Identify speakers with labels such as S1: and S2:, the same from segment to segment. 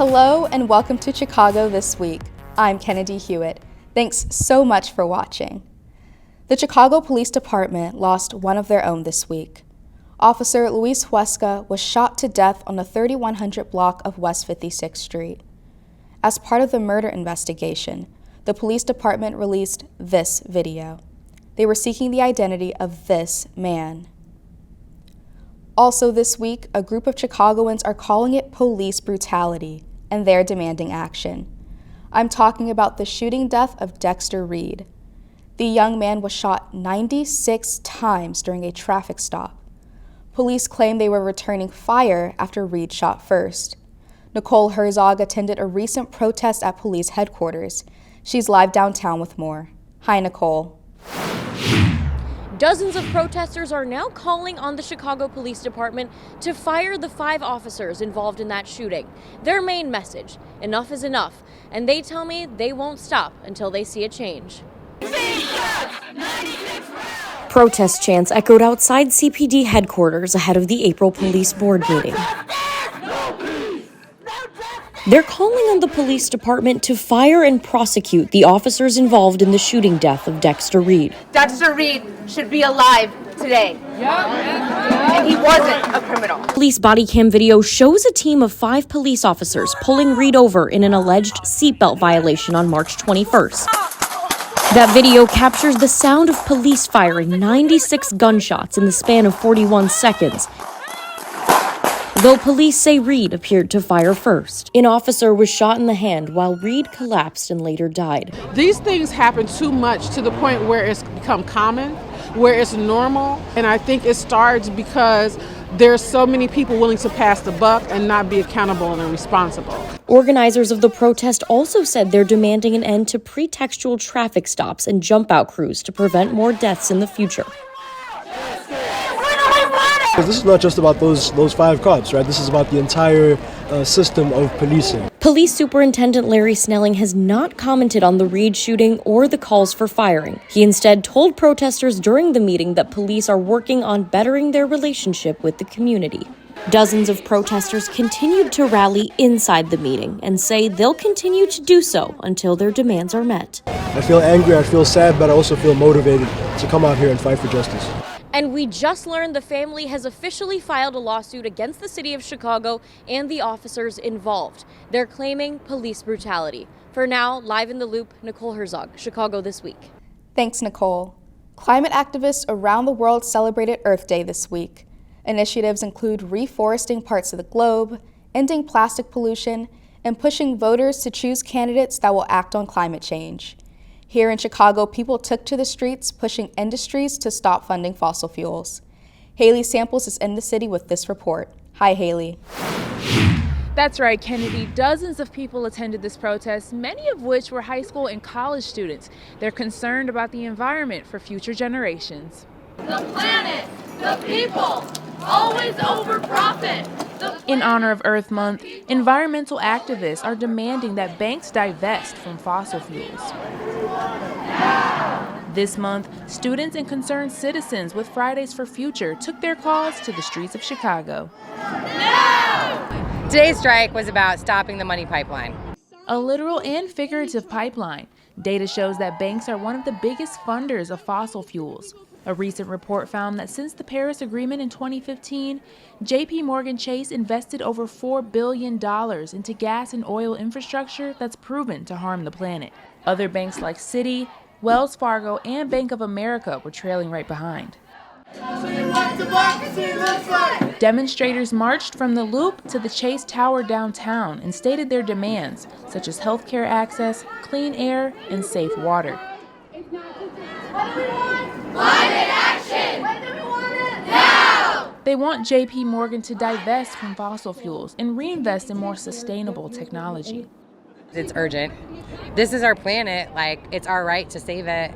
S1: Hello and welcome to Chicago This Week. I'm Kennedy Hewitt. Thanks so much for watching. The Chicago Police Department lost one of their own this week. Officer Luis Huesca was shot to death on the 3100 block of West 56th Street. As part of the murder investigation, the police department released this video. They were seeking the identity of this man. Also this week, a group of Chicagoans are calling it police brutality, and they're demanding action. I'm talking about the shooting death of Dexter Reed. The young man was shot 96 times during a traffic stop. Police claim they were returning fire after Reed shot first. Nicole Herzog attended a recent protest at police headquarters. She's live downtown with more. Hi, Nicole.
S2: Dozens of protesters are now calling on the Chicago Police Department to fire the 5 officers involved in that shooting. Their main message, enough is enough, and they tell me they won't stop until they see a change.
S3: Protest chants echoed outside CPD headquarters ahead of the April police board meeting. They're calling on the police department to fire and prosecute the officers involved in the shooting death of Dexter Reed.
S4: Dexter Reed should be alive today. And he wasn't a criminal.
S3: Police body cam video shows a team of 5 police officers pulling Reed over in an alleged seatbelt violation on March 21st. That video captures the sound of police firing 96 gunshots in the span of 41 seconds. Though police say Reed appeared to fire first. An officer was shot in the hand while Reed collapsed and later died.
S5: These things happen too much to the point where it's become common, where it's normal, and I think it starts because there's so many people willing to pass the buck and not be accountable and responsible.
S3: Organizers of the protest also said they're demanding an end to pretextual traffic stops and jump-out crews to prevent more deaths in the future.
S6: This is not just about those 5 cops, right? This is about the entire system of policing.
S3: Police Superintendent Larry Snelling has not commented on the Reed shooting or the calls for firing. He instead told protesters during the meeting that police are working on bettering their relationship with the community. Dozens of protesters continued to rally inside the meeting and say they'll continue to do so until their demands are met.
S6: I feel angry, I feel sad, but I also feel motivated to come out here and fight for justice.
S2: And we just learned the family has officially filed a lawsuit against the city of Chicago and the officers involved. They're claiming police brutality. For now, live in the loop, Nicole Herzog, Chicago This Week.
S1: Thanks, Nicole. Climate activists around the world celebrated Earth Day this week. Initiatives include reforesting parts of the globe, ending plastic pollution, and pushing voters to choose candidates that will act on climate change. Here in Chicago, people took to the streets, pushing industries to stop funding fossil fuels. Haley Samples is in the city with this report. Hi, Haley.
S7: That's right, Kennedy. Dozens of people attended this protest, many of which were high school and college students. They're concerned about the environment for future generations.
S8: The planet, the people, always over profit.
S7: In honor of Earth Month, environmental activists are demanding that banks divest from fossil fuels. This month, students and concerned citizens with Fridays for Future took their cause to the streets of Chicago.
S4: Today's strike was about stopping the money pipeline.
S7: A literal and figurative pipeline. Data shows that banks are one of the biggest funders of fossil fuels. A recent report found that since the Paris Agreement in 2015, J.P. Morgan Chase invested over $4 billion into gas and oil infrastructure that's proven to harm the planet. Other banks like Citi, Wells Fargo, and Bank of America were trailing right behind. Demonstrators marched from the Loop to the Chase Tower downtown and stated their demands, such as healthcare access, clean air, and safe water.
S8: What do we want? Climate action! When do we want it? Now!
S7: They want J.P. Morgan to divest from fossil fuels and reinvest in more sustainable technology.
S4: It's urgent. This is our planet. It's our right to save it.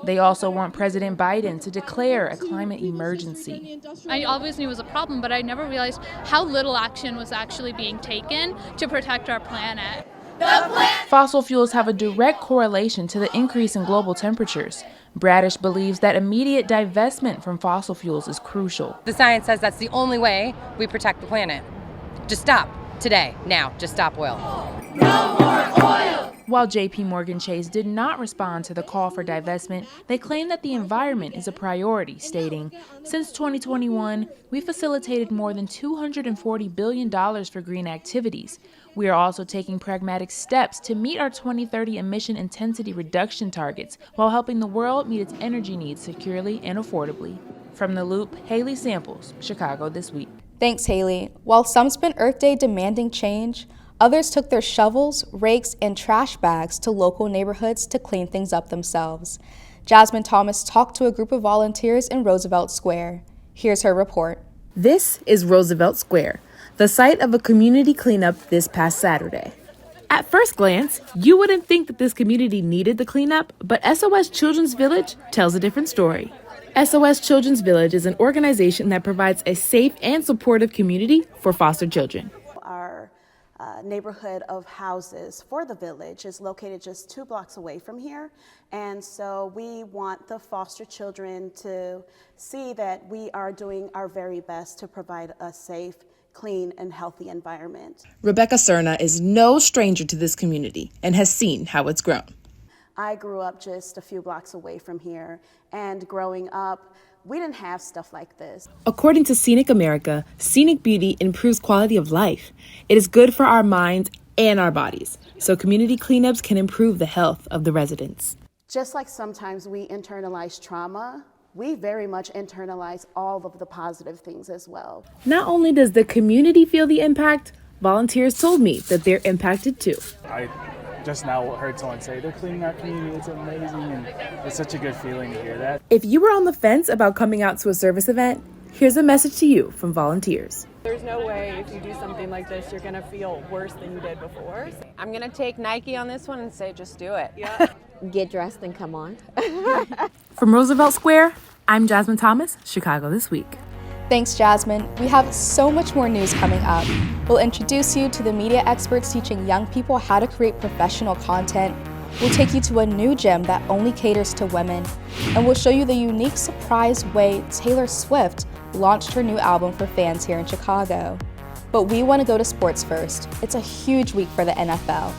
S7: They also want President Biden to declare a climate emergency.
S9: I always knew it was a problem, but I never realized how little action was actually being taken to protect our planet.
S7: Fossil fuels have a direct correlation to the increase in global temperatures. Bradish believes that immediate divestment from fossil fuels is crucial.
S4: The science says that's the only way we protect the planet. Just stop.
S10: Today, now, just stop oil.
S8: No more oil!
S7: While JP Morgan Chase did not respond to the call for divestment, they claim that the environment is a priority, stating, "Since 2021, we facilitated more than $240 billion for green activities. We are also taking pragmatic steps to meet our 2030 emission intensity reduction targets while helping the world meet its energy needs securely and affordably." From The Loop, Haley Samples, Chicago This Week.
S1: Thanks, Haley. While some spent Earth Day demanding change, others took their shovels, rakes, and trash bags to local neighborhoods to clean things up themselves. Jasmine Thomas talked to a group of volunteers in Roosevelt Square. Here's her report.
S11: This is Roosevelt Square, the site of a community cleanup this past Saturday. At first glance, you wouldn't think that this community needed the cleanup, but SOS Children's Village tells a different story. SOS Children's Village is an organization that provides a safe and supportive community for foster children.
S12: Our neighborhood of houses for the village is located just 2 blocks away from here, and so we want the foster children to see that we are doing our very best to provide a safe, clean, and healthy environment.
S11: Rebecca Cerna is no stranger to this community and has seen how it's grown.
S12: I grew up just a few blocks away from here, and growing up, we didn't have stuff like this.
S11: According to Scenic America, scenic beauty improves quality of life. It is good for our minds and our bodies, so community cleanups can improve the health of the residents.
S12: Just like sometimes we internalize trauma, we very much internalize all of the positive things as well.
S11: Not only does the community feel the impact, volunteers told me that they're impacted too.
S13: I just now heard someone say they're cleaning our community. It's amazing, and it's such a good feeling to hear that.
S11: If you were on the fence about coming out to a service event, here's a message to you from volunteers.
S14: There's no way if you do something like this, you're going to feel worse than you did before.
S15: I'm going to take Nike on this one and say just do it.
S14: Yeah.
S16: Get dressed and come on.
S11: From Roosevelt Square, I'm Jasmine Thomas, Chicago This Week.
S1: Thanks, Jasmine. We have so much more news coming up. We'll introduce you to the media experts teaching young people how to create professional content. We'll take you to a new gym that only caters to women. And we'll show you the unique surprise way Taylor Swift launched her new album for fans here in Chicago. But we want to go to sports first. It's a huge week for the NFL.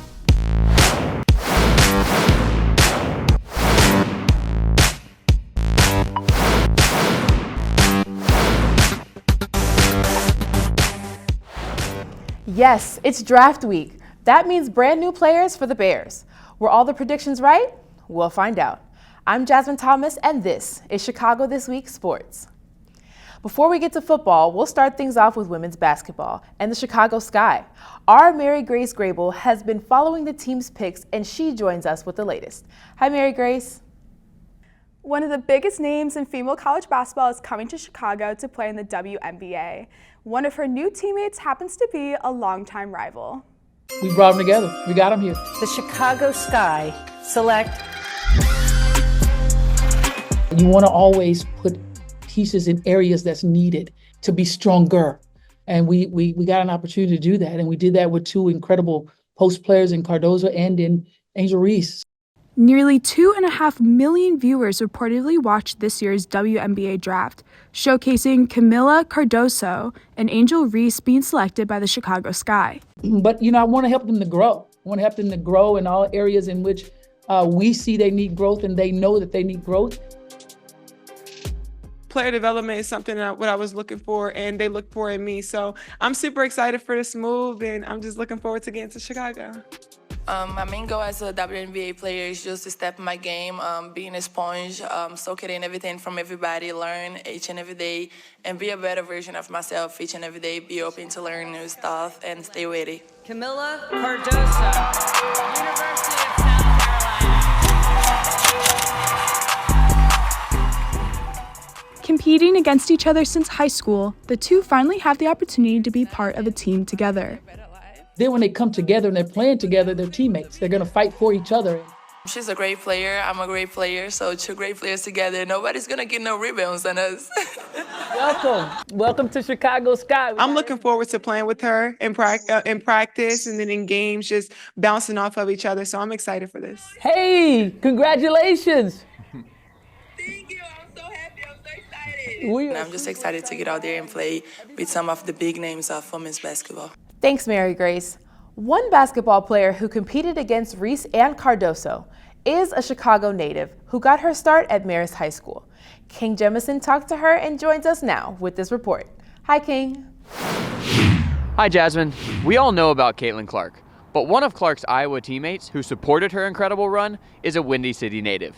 S17: Yes, it's draft week. That means brand new players for the Bears. Were all the predictions right? We'll find out. I'm Jasmine Thomas, and this is Chicago This Week Sports. Before we get to football, we'll start things off with women's basketball and the Chicago Sky. Our Mary Grace Grable has been following the team's picks, and she joins us with the latest. Hi, Mary Grace.
S18: One of the biggest names in female college basketball is coming to Chicago to play in the WNBA. One of her new teammates happens to be a longtime rival.
S19: We brought them together. We got them here.
S20: The Chicago Sky select.
S19: You want to always put pieces in areas that's needed to be stronger. And we got an opportunity to do that. And we did that with 2 incredible post players in Cardozo and in Angel Reese.
S18: Nearly 2.5 million viewers reportedly watched this year's WNBA draft, showcasing Camila Cardoso and Angel Reese being selected by the Chicago Sky.
S19: But, I want to help them to grow. I want to help them to grow in all areas in which we see they need growth and they know that they need growth.
S21: Player development is something what I was looking for, and they look for in me. So I'm super excited for this move, and I'm just looking forward to getting to Chicago.
S22: My main goal as a WNBA player is just to step in my game, being a sponge, soak it in everything from everybody, learn each and every day, and be a better version of myself each and every day, be open to learn new stuff, and stay ready.
S20: Camila Cardoso, University of South Carolina.
S18: Competing against each other since high school, the two finally have the opportunity to be part of a team together.
S19: Then when they come together and they're playing together, they're teammates. They're going to fight for each other.
S22: She's a great player. I'm a great player. So 2 great players together. Nobody's going to get no rebounds on us.
S20: Welcome to Chicago Sky.
S21: I'm looking forward to playing with her in practice and then in games, just bouncing off of each other. So I'm excited for this.
S20: Hey, congratulations.
S22: Thank you. I'm so happy. I'm so excited. I'm just excited to get out there and play with some of the big names of women's basketball.
S17: Thanks, Mary Grace. One basketball player who competed against Reese and Cardoso is a Chicago native who got her start at Marist High School. King Jemison talked to her and joins us now with this report. Hi, King.
S3: Hi, Jasmine. We all know about Caitlin Clark, but one of Clark's Iowa teammates who supported her incredible run is a Windy City native.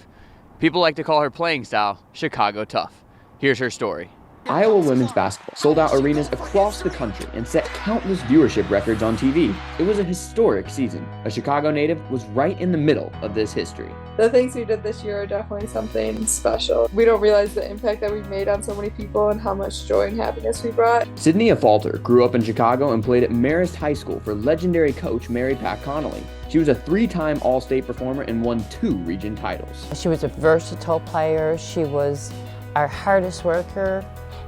S3: People like to call her playing style Chicago tough. Here's her story.
S5: Iowa women's basketball sold out arenas across the country and set countless viewership records on TV. It was a historic season. A Chicago native was right in the middle of this history.
S23: The things we did this year are definitely something special. We don't realize the impact that we've made on so many people and how much joy and happiness we brought.
S5: Sydney Falter grew up in Chicago and played at Marist High School for legendary coach Mary Pat Connolly. She was a 3-time All-State performer and won 2 region titles.
S24: She was a versatile player. She was our hardest worker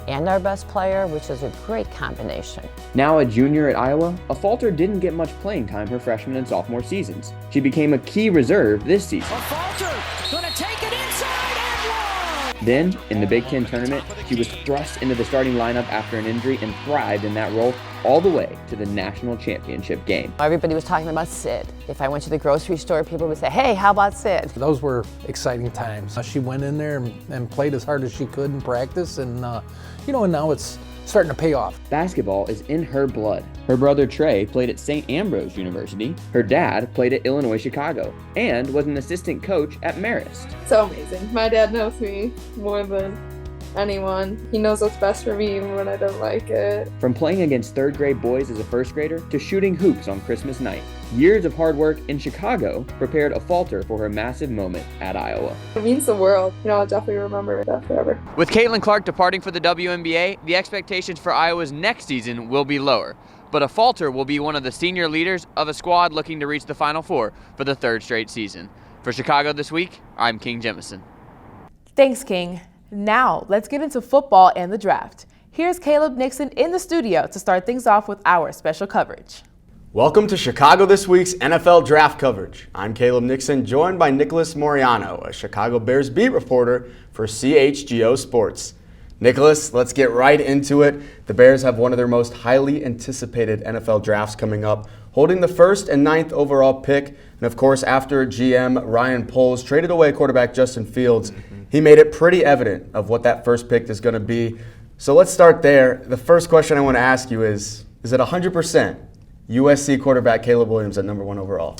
S24: and our best player, which is a great combination.
S5: Now a junior at Iowa, Falter didn't get much playing time her freshman and sophomore seasons. She became a key reserve this season.
S8: Falter gonna take it inside and one!
S5: Then, in the Big Ten tournament, she was thrust into the starting lineup after an injury and thrived in that role all the way to the national championship game.
S24: Everybody was talking about Sid. If I went to the grocery store, people would say, hey, how about Sid?
S25: Those were exciting times. She went in there and played as hard as she could in practice, and and now it's starting to pay off.
S5: Basketball is in her blood. Her brother Trey played at St. Ambrose University. Her dad played at Illinois Chicago and was an assistant coach at Marist.
S23: So amazing. My dad knows me more than anyone. He knows what's best for me even when I don't like it.
S5: From playing against 3rd grade boys as a first grader to shooting hoops on Christmas night, years of hard work in Chicago prepared Falter for her massive moment at Iowa.
S23: It means the world. I'll definitely remember that forever.
S3: With Caitlin Clark departing for the WNBA, the expectations for Iowa's next season will be lower. But Falter will be one of the senior leaders of a squad looking to reach the Final Four for the 3rd straight season. For Chicago This Week, I'm King Jemison.
S17: Thanks, King. Now, let's get into football and the draft. Here's Caleb Nixon in the studio to start things off with our special coverage.
S26: Welcome to Chicago This Week's NFL Draft coverage. I'm Caleb Nixon, joined by Nicholas Moriano, a Chicago Bears beat reporter for CHGO Sports. Nicholas, let's get right into it. The Bears have one of their most highly anticipated NFL drafts coming up, holding the 1st and 9th overall pick. And of course, after GM Ryan Poles traded away quarterback Justin Fields, he made it pretty evident of what that first pick is going to be. So let's start there. The first question I want to ask you is it 100% USC quarterback Caleb Williams at number 1 overall?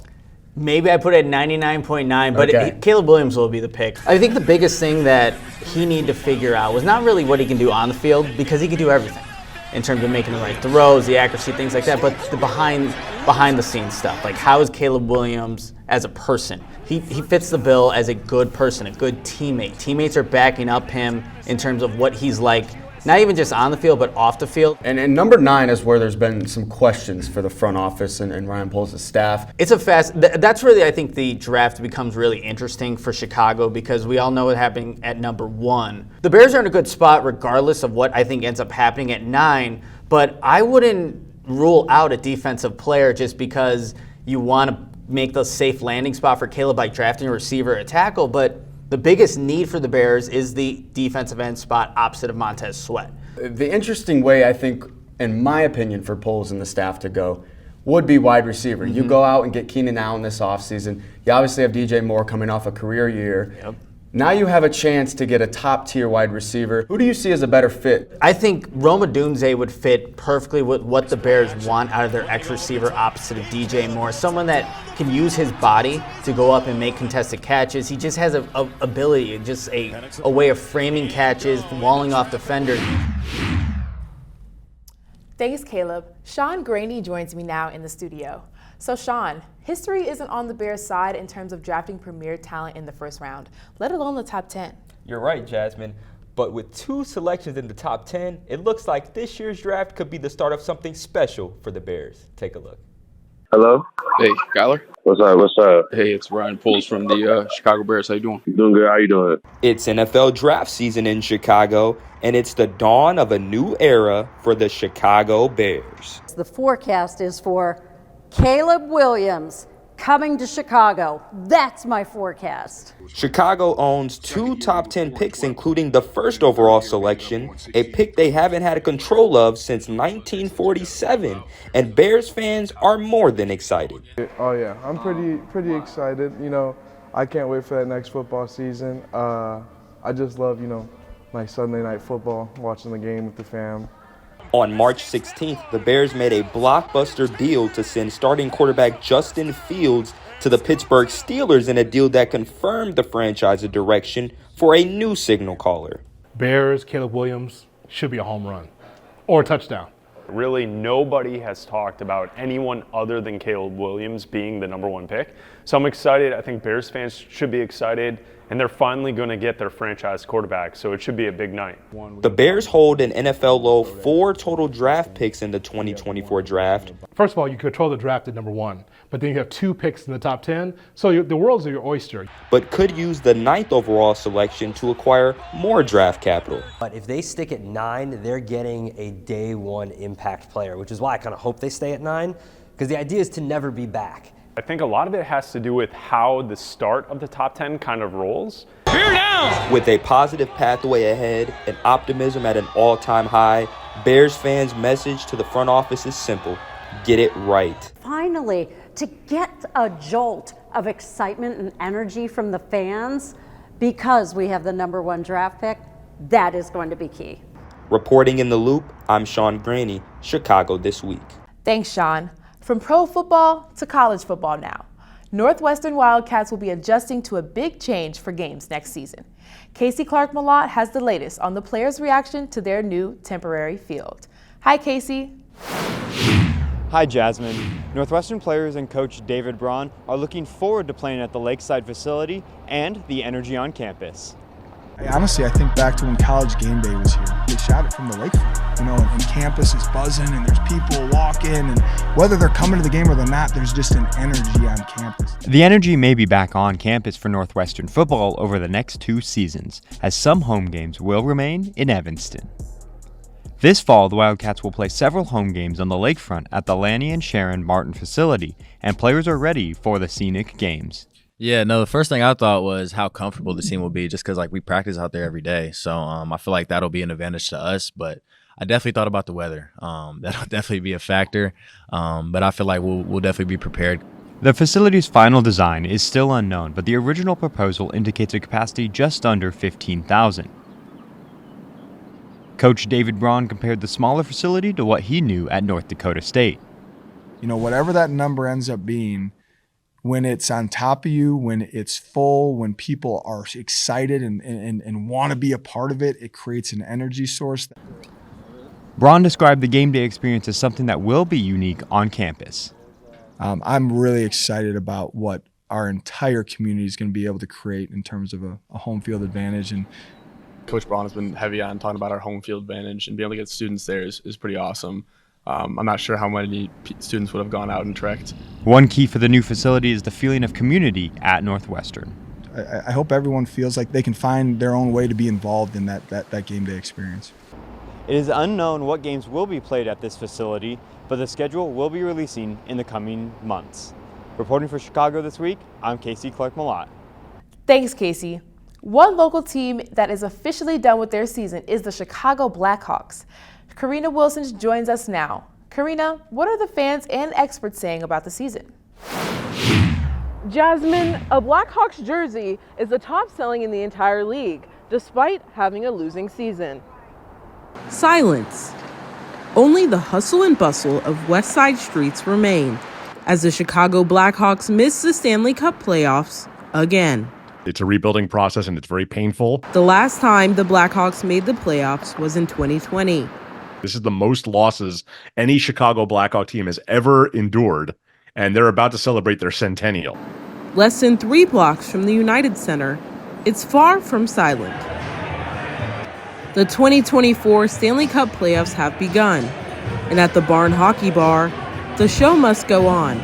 S27: Maybe I put it at 99.9, but
S26: Okay.
S27: Caleb Williams will be the pick. I think the biggest thing that he needed to figure out was not really what he can do on the field, because he can do everything in terms of making the right throws, the accuracy, things like that, but the behind the scenes stuff. Like, how is Caleb Williams as a person? He fits the bill as a good person, a good teammate. Teammates are backing up him in terms of what he's like, not even just on the field, but off the field.
S26: And number 9 is where there's been some questions for the front office and Ryan Poles' staff.
S27: It's that's really, I think, the draft becomes really interesting for Chicago, because we all know what's happening at number 1. The Bears are in a good spot regardless of what I think ends up happening at 9, but I wouldn't rule out a defensive player just because you want to make the safe landing spot for Caleb by drafting a receiver or a tackle, but the biggest need for the Bears is the defensive end spot opposite of Montez Sweat.
S26: The interesting way, I think, in my opinion, for Poles and the staff to go would be wide receiver. You go out and get Keenan Allen this offseason. You obviously have DJ Moore coming off a career year.
S27: Yep.
S26: Now you have a chance to get a top-tier wide receiver. Who do you see as a better fit?
S27: I think Roma Dunze would fit perfectly with what the Bears want out of their X-receiver opposite of DJ Moore. Someone that can use his body to go up and make contested catches. He just has a ability, just a way of framing catches, walling off defenders.
S17: Thanks, Caleb. Sean Graney joins me now in the studio. So Sean, history isn't on the Bears' side in terms of drafting premier talent in the first round, let alone the top 10.
S28: You're right, Jasmine. But with 2 selections in the top 10, it looks like this year's draft could be the start of something special for the Bears. Take a look.
S29: Hello?
S30: Hey, Skyler.
S29: What's up?
S30: Hey, it's Ryan Poles from the Chicago Bears. How you doing?
S29: Doing good. How you doing?
S28: It's NFL draft season in Chicago, and it's the dawn of a new era for the Chicago Bears.
S31: The forecast is for Caleb Williams,
S2: coming to Chicago. That's my forecast.
S28: Chicago owns 2 top 10 picks, including the first overall selection, a pick they haven't had control of since 1947, and Bears fans are more than excited.
S4: Oh yeah, I'm pretty excited. You know, I can't wait for that next football season. I just love, my Sunday night football, watching the game with the fam.
S28: On March 16th, the Bears made a blockbuster deal to send starting quarterback Justin Fields to the Pittsburgh Steelers in a deal that confirmed the franchise's direction for a new signal caller.
S6: Bears, Caleb Williams should be a home run or a touchdown.
S7: Really, nobody has talked about anyone other than Caleb Williams being the #1 pick. So I'm excited. I think Bears fans should be excited, and they're finally going to get their franchise quarterback, so it should be a big night.
S28: The Bears hold an NFL low 4 total draft picks in the 2024 draft.
S6: First of all, you control the draft at #1, but then you have 2 picks in the top 10, so the world's your oyster.
S28: But could use the 9th overall selection to acquire more draft capital.
S9: But if they stick at 9, they're getting a day 1 impact player, which is why I kind of hope they stay at 9, because the idea is to never be back.
S7: I think a lot of it has to do with how the start of the top 10 kind of rolls. Bear down!
S28: With a positive pathway ahead and optimism at an all-time high, Bears fans' message to the front office is simple: get it right.
S2: Finally, to get a jolt of excitement and energy from the fans, because we have the #1 draft pick, that is going to be key.
S28: Reporting in the Loop, I'm Sean Graney, Chicago This Week.
S17: Thanks, Sean. From pro football to college football now, Northwestern Wildcats will be adjusting to a big change for games next season. Casey Clark-Malott has the latest on the players' reaction to their new temporary field. Hi, Casey.
S10: Hi, Jasmine. Northwestern players and coach David Braun are looking forward to playing at the Lakeside facility and the energy on campus.
S12: Honestly, I think back to when college game day was here. They shot it from the lakefront, and campus is buzzing and there's people walking, and whether they're coming to the game or they're not, there's just an energy on campus.
S10: The energy may be back on campus for Northwestern football over the next 2 seasons, as some home games will remain in Evanston. This fall, the Wildcats will play several home games on the lakefront at the Lanny and Sharon Martin facility, and players are ready for the scenic games.
S13: Yeah, no, the first thing I thought was how comfortable the team will be, just because we practice out there every day. So I feel like that'll be an advantage to us. But I definitely thought about the weather. That'll definitely be a factor. But I feel like we'll definitely be prepared.
S10: The facility's final design is still unknown, but the original proposal indicates a capacity just under 15,000. Coach David Braun compared the smaller facility to what he knew at North Dakota State.
S12: Whatever that number ends up being, when it's on top of you, when it's full, when people are excited and want to be a part of it, it creates an energy source.
S10: Braun described the game day experience as something that will be unique on campus.
S12: I'm really excited about what our entire community is going to be able to create in terms of a home field advantage. And
S30: Coach Braun has been heavy on talking about our home field advantage, and being able to get students there is pretty awesome. I'm not sure how many students would have gone out and trekked.
S10: One key for the new facility is the feeling of community at Northwestern.
S12: I hope everyone feels like they can find their own way to be involved in that game day experience.
S10: It is unknown what games will be played at this facility, but the schedule will be releasing in the coming months. Reporting for Chicago This Week, I'm Casey Clark-Malott.
S17: Thanks, Casey. One local team that is officially done with their season is the Chicago Blackhawks. Karina Wilson joins us now. Karina, what are the fans and experts saying about the season?
S14: Jasmine, a Blackhawks jersey is the top selling in the entire league, despite having a losing season.
S11: Silence. Only the hustle and bustle of West Side streets remain as the Chicago Blackhawks miss the Stanley Cup playoffs again.
S15: It's a rebuilding process and it's very painful.
S11: The last time the Blackhawks made the playoffs was in 2020.
S15: This is the most losses any Chicago Blackhawk team has ever endured, and they're about to celebrate their centennial.
S11: Less than 3 blocks from the United Center, it's far from silent. The 2024 Stanley Cup playoffs have begun, and at the Barn Hockey Bar, the show must go on,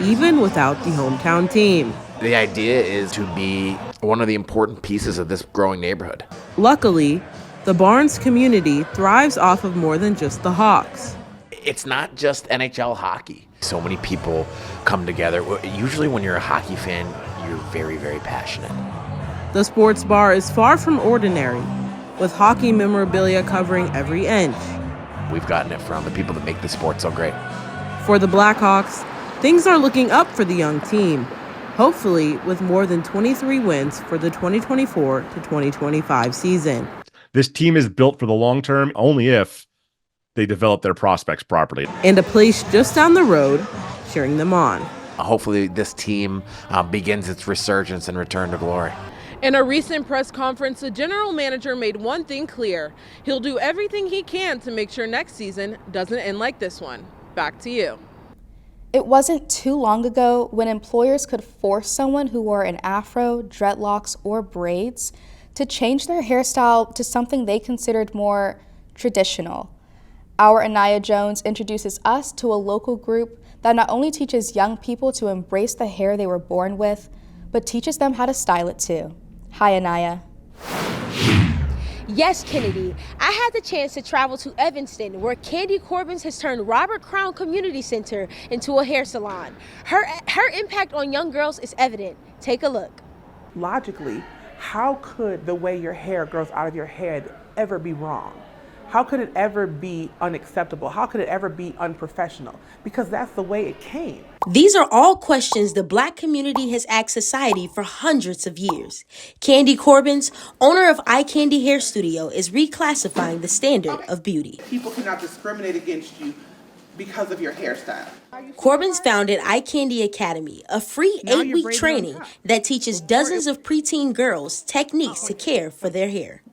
S11: even without the hometown team.
S31: The idea is to be one of the important pieces of this growing neighborhood.
S11: Luckily, the Barnes community thrives off of more than just the Hawks.
S31: it's not just NHL hockey. So many people come together. Usually when you're a hockey fan, you're very, very passionate.
S14: The sports bar is far from ordinary, with hockey memorabilia covering every inch.
S31: We've gotten it from the people that make the sport so great.
S14: For the Blackhawks, things are looking up for the young team, hopefully with more than 23 wins for the 2024 to 2025 season.
S15: This team is built for the long term only if they develop their prospects properly.
S14: And a place just down the road cheering them on.
S31: Hopefully this team begins its resurgence and return to glory.
S14: In a recent press conference, the general manager made one thing clear. He'll do everything he can to make sure next season doesn't end like this one. Back to you.
S1: It wasn't too long ago when employers could force someone who wore an afro, dreadlocks, or braids to change their hairstyle to something they considered more traditional. Our Anaya Jones introduces us to a local group that not only teaches young people to embrace the hair they were born with, but teaches them how to style it too. Hi, Anaya.
S5: Yes, Kennedy. I had the chance to travel to Evanston, where Candy Corbins has turned Robert Crown Community Center into a hair salon. Her impact on young girls is evident. Take a look.
S8: Logically, how could the way your hair grows out of your head ever be wrong? How could it ever be unacceptable? How could it ever be unprofessional? Because that's the way it came.
S5: These are all questions the Black community has asked society for hundreds of years. Candy Corbins, owner of Eye Candy Hair Studio, is reclassifying the standard of beauty.
S8: People cannot discriminate against you because of your hairstyle.
S5: Corbins founded Eye Candy Academy, a free 8-week training that teaches dozens of preteen girls techniques to care for their hair.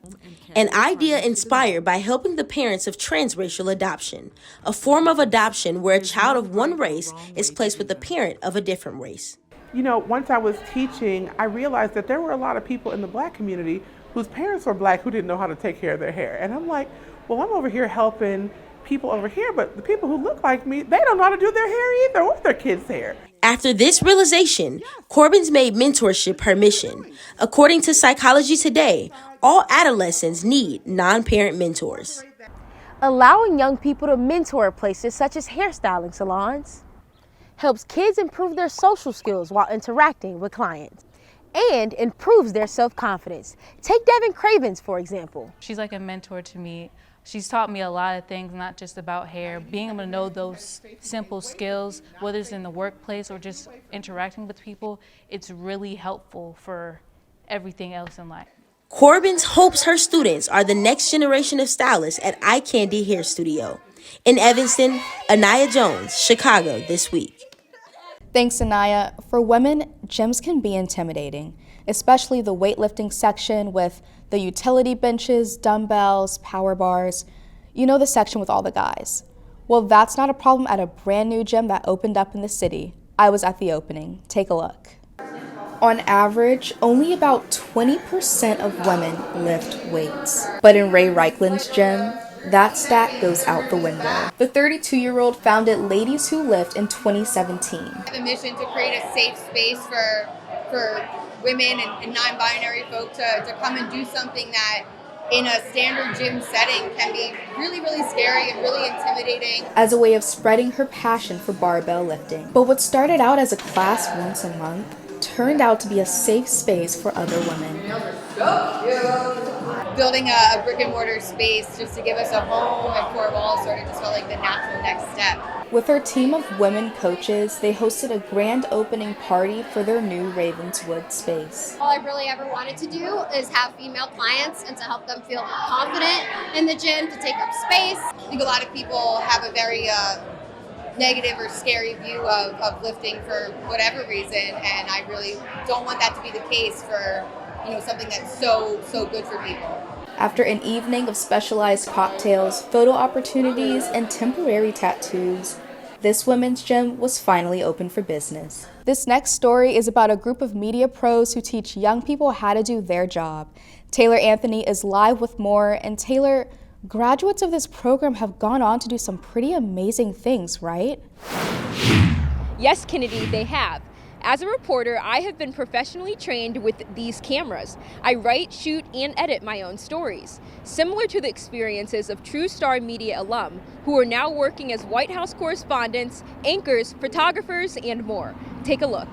S5: An idea inspired by helping the parents of transracial adoption, a form of adoption where a child of one race is placed with a parent of a different race.
S8: You know, once I was teaching, I realized that there were a lot of people in the Black community whose parents were Black who didn't know how to take care of their hair. And I'm like, well, I'm over here helping people over here, but the people who look like me, they don't know how to do their hair either, or their kids' hair.
S5: After this realization, Corbins made mentorship her mission. According to Psychology Today, all adolescents need non-parent mentors. Allowing young people to mentor at places such as hairstyling salons helps kids improve their social skills while interacting with clients and improves their self-confidence. Take Devin Cravens, for example.
S16: She's like a mentor to me. She's taught me a lot of things, not just about hair. Being able to know those simple skills, whether it's in the workplace or just interacting with people, it's really helpful for everything else in life.
S5: Corbins hopes her students are the next generation of stylists at Eye Candy Hair Studio. In Evanston, Anaya Jones, Chicago This Week.
S1: Thanks, Anaya. For women, gyms can be intimidating, especially the weightlifting section with the utility benches, dumbbells, power bars. You know, the section with all the guys. Well, that's not a problem at a brand new gym that opened up in the city. I was at the opening. Take a look. On average, only about 20% of women lift weights. But in Ray Reichland's gym, that stat goes out the window. The 32-year-old founded Ladies Who Lift in 2017.
S18: The mission to create a safe space for women and non-binary folk to come and do something that in a standard gym setting can be really, really scary and really intimidating.
S1: As a way of spreading her passion for barbell lifting. But what started out as a class once a month turned out to be a safe space for other women.
S18: Building a brick and mortar space just to give us a home and four walls sort of just felt like the natural next step.
S1: With her team of women coaches, they hosted a grand opening party for their new Ravenswood space.
S19: All I really ever wanted to do is have female clients and to help them feel confident in the gym, to take up space.
S18: I think a lot of people have a very negative or scary view of lifting for whatever reason, and I really don't want that to be the case for something that's so good for people.
S1: After an evening of specialized cocktails, photo opportunities, and temporary tattoos, this women's gym was finally open for business. This next story is about a group of media pros who teach young people how to do their job. Taylor Anthony is live with more, and Taylor, graduates of this program have gone on to do some pretty amazing things, right?
S5: Yes, Kennedy, they have.
S3: As a reporter, I have been professionally trained with these cameras. I write, shoot, and edit my own stories, similar to the experiences of True Star Media alum who are now working as White House correspondents, anchors, photographers, and more. Take a look.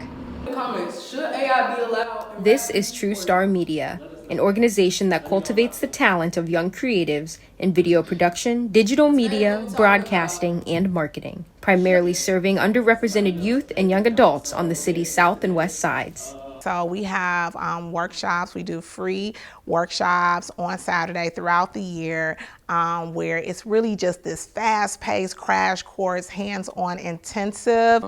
S4: Comments, should AI be allowed?
S20: This is True Star Media, an organization that cultivates the talent of young creatives in video production, digital media, broadcasting, and marketing, primarily serving underrepresented youth and young adults on the city's south and west sides.
S21: So we have workshops. We do free workshops on Saturday throughout the year where it's really just this fast-paced crash course, hands-on intensive.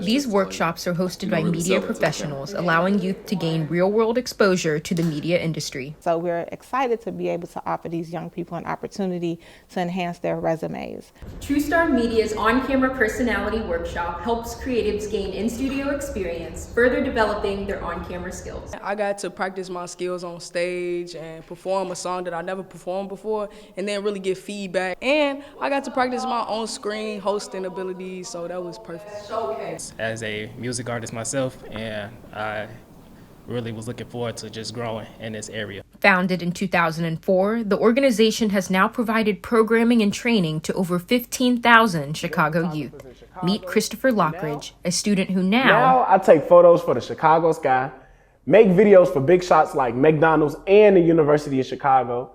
S20: These workshops are hosted by media professionals, allowing youth to gain real-world exposure to the media industry.
S21: So we're excited to be able to offer these young people an opportunity to enhance their resumes.
S20: True Star Media's on-camera personality workshop helps creatives gain in-studio experience, further developing their on-camera skills.
S4: I got to practice my skills on stage and perform a song that I never performed before, and then really get feedback. And I got to practice my on-screen hosting abilities, so that was perfect.
S22: As a music artist myself, and I really was looking forward to just growing in this area.
S20: Founded in 2004, the organization has now provided programming and training to over 15,000 Chicago youth. Meet Christopher Lockridge, a student who
S23: Now I take photos for the Chicago Sky, make videos for big shots like McDonald's and the University of Chicago.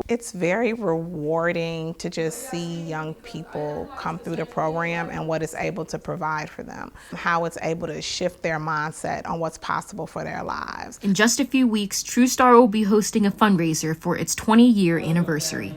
S21: It's very rewarding to just see young people come through the program and what it's able to provide for them, how it's able to shift their mindset on what's possible for their lives.
S20: In just a few weeks, True Star will be hosting a fundraiser for its 20-year anniversary.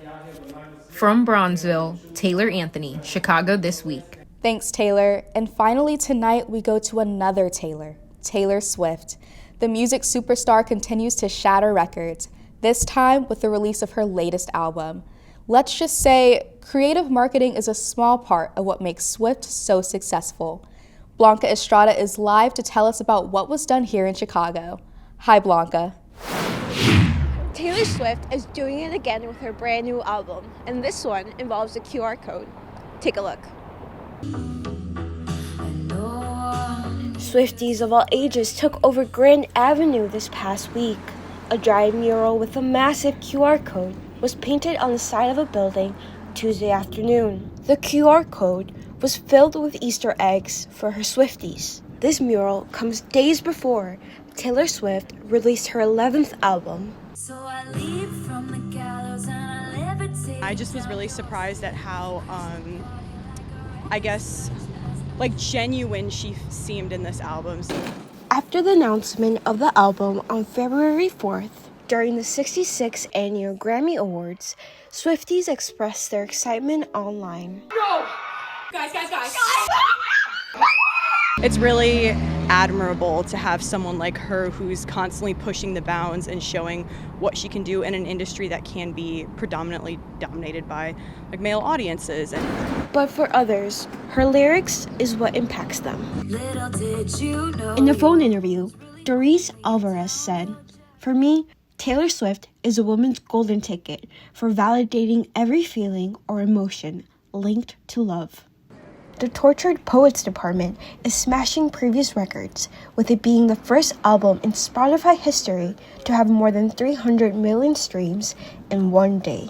S20: From Bronzeville, Taylor Anthony, Chicago This Week.
S1: Thanks, Taylor. And finally tonight, we go to another Taylor, Taylor Swift. The music superstar continues to shatter records, this time with the release of her latest album. Let's just say creative marketing is a small part of what makes Swift so successful. Blanca Estrada is live to tell us about what was done here in Chicago. Hi, Blanca.
S24: Taylor Swift is doing it again with her brand new album, and this one involves a QR code. Take a look.
S25: Swifties of all ages took over Grand Avenue this past week. A giant mural with a massive QR code was painted on the side of a building Tuesday afternoon. The QR code was filled with Easter eggs for her Swifties. This mural comes days before Taylor Swift released her 11th album.
S26: I just was really surprised at how, genuine she seemed in this album.
S25: After the announcement of the album on February 4th, during the 66th Annual Grammy Awards, Swifties expressed their excitement online.
S26: No! Guys! It's really admirable to have someone like her who's constantly pushing the bounds and showing what she can do in an industry that can be predominantly dominated by male audiences.
S25: But for others, her lyrics is what impacts them.
S26: Little did you know.
S25: In a phone interview, Doris Alvarez said, "For me, Taylor Swift is a woman's golden ticket for validating every feeling or emotion linked to love." The Tortured Poets Department is smashing previous records, with it being the first album in Spotify history to have more than 300 million streams in one day.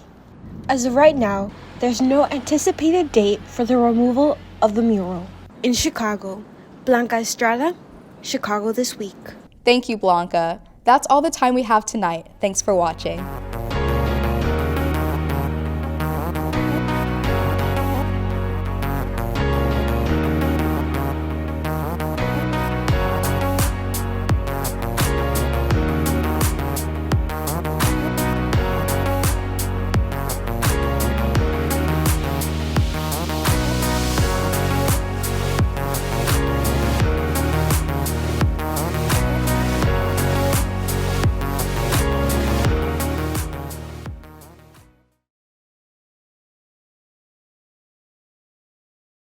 S25: As of right now, there's no anticipated date for the removal of the mural. In Chicago, Blanca Estrada, Chicago This Week.
S1: Thank you, Blanca. That's all the time we have tonight. Thanks for watching.